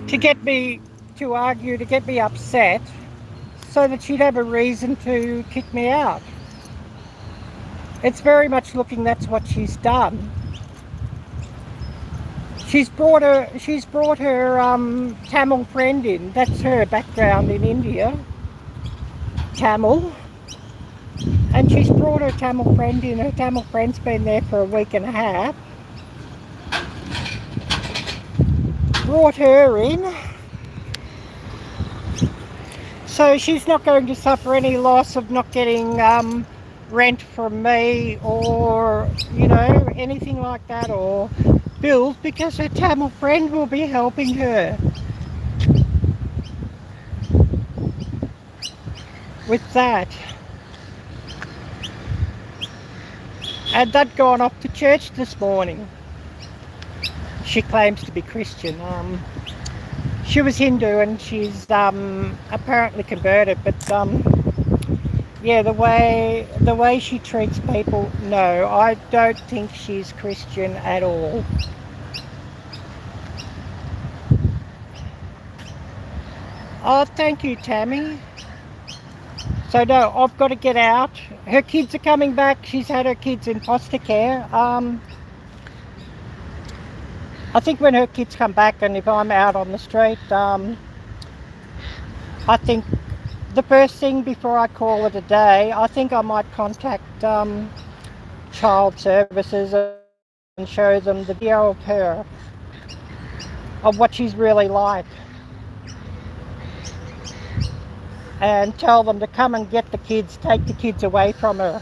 to get me to argue, to get me upset, so that she'd have a reason to kick me out. It's very much looking that's what she's done. She's brought her Tamil friend in. That's her background in India, Tamil. And she's brought her Tamil friend in. Her Tamil friend's been there for a week and a half. Brought her in. So she's not going to suffer any loss of not getting rent from me, or, you know, anything like that, or bills, because her Tamil friend will be helping her with that. And they'd gone off to church this morning. She claims to be Christian. She was Hindu and she's apparently converted, but yeah, the way she treats people, no, I don't think she's Christian at all. Oh, thank you, Tammy. So no, I've got to get out. Her kids are coming back. She's had her kids in foster care. I think when her kids come back, and if I'm out on the street, I think the first thing before I call it a day, I think I might contact child services and show them the video of her, of what she's really like, and tell them to come and get the kids, take the kids away from her.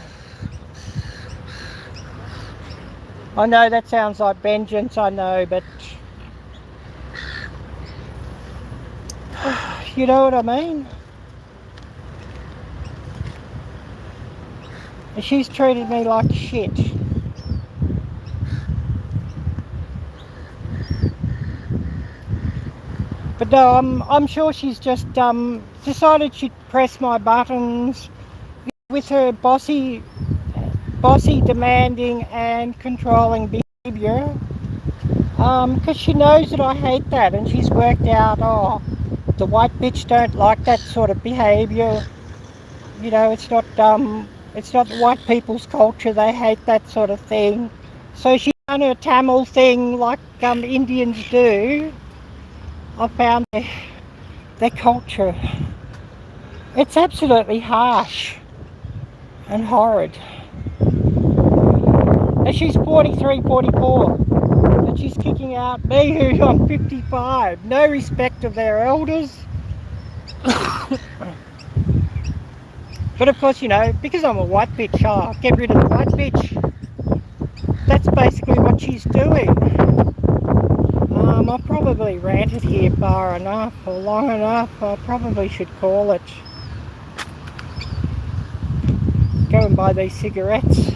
I know that sounds like vengeance, I know, but you know what I mean? She's treated me like shit. But no, I'm sure she's just decided she'd press my buttons with her bossy demanding and controlling behaviour, because she knows that I hate that, and she's worked out, oh, the white bitch don't like that sort of behaviour. You know, it's not white people's culture, they hate that sort of thing. So she's done her Tamil thing like Indians do. I found their culture, it's absolutely harsh and horrid. And she's 43, 44, and she's kicking out me, who I'm 55. No respect of their elders. But of course, you know, because I'm a white bitch, oh, get rid of the white bitch. That's basically what she's doing. I've probably ranted here far enough, or long enough. I probably should call it. Go and buy these cigarettes.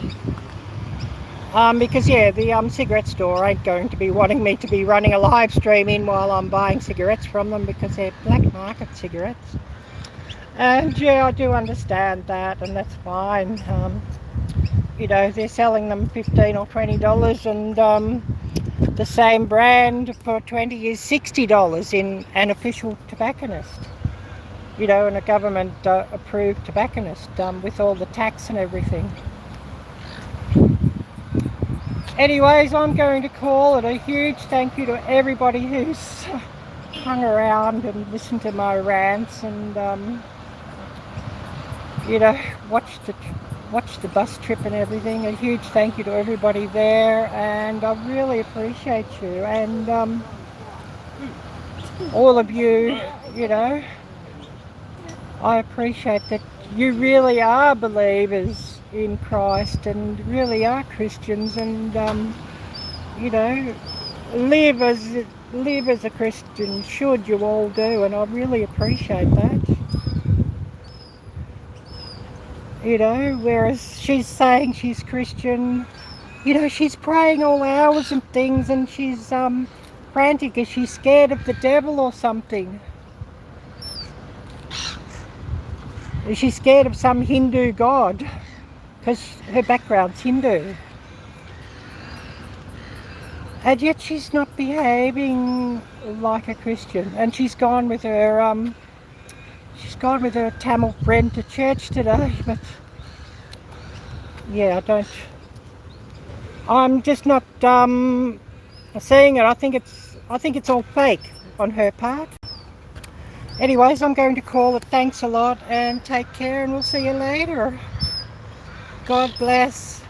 Because yeah, the cigarette store ain't going to be wanting me to be running a live stream in while I'm buying cigarettes from them, because they're black market cigarettes. And yeah, I do understand that, and that's fine. You know, they're selling them $15 or $20, and the same brand for $20 is $60 in an official tobacconist. You know, and a government approved tobacconist, with all the tax and everything. Anyways, I'm going to call it a huge thank you to everybody who's hung around and listened to my rants and you know, watched the bus trip and everything. A huge thank you to everybody there, and I really appreciate you and all of you. You know, I appreciate that you really are believers in Christ and really are Christians, and you know, live as a Christian should you all do, and I really appreciate that. You know, whereas she's saying she's Christian, you know, she's praying all hours and things, and she's frantic because she's scared of the devil or something. She's scared of some Hindu god because her background's Hindu. And yet she's not behaving like a Christian, and she's gone with her Tamil friend to church today. But yeah, I'm just not seeing it. I think it's all fake on her part. Anyways, I'm going to call it. Thanks a lot and take care, and we'll see you later. God bless.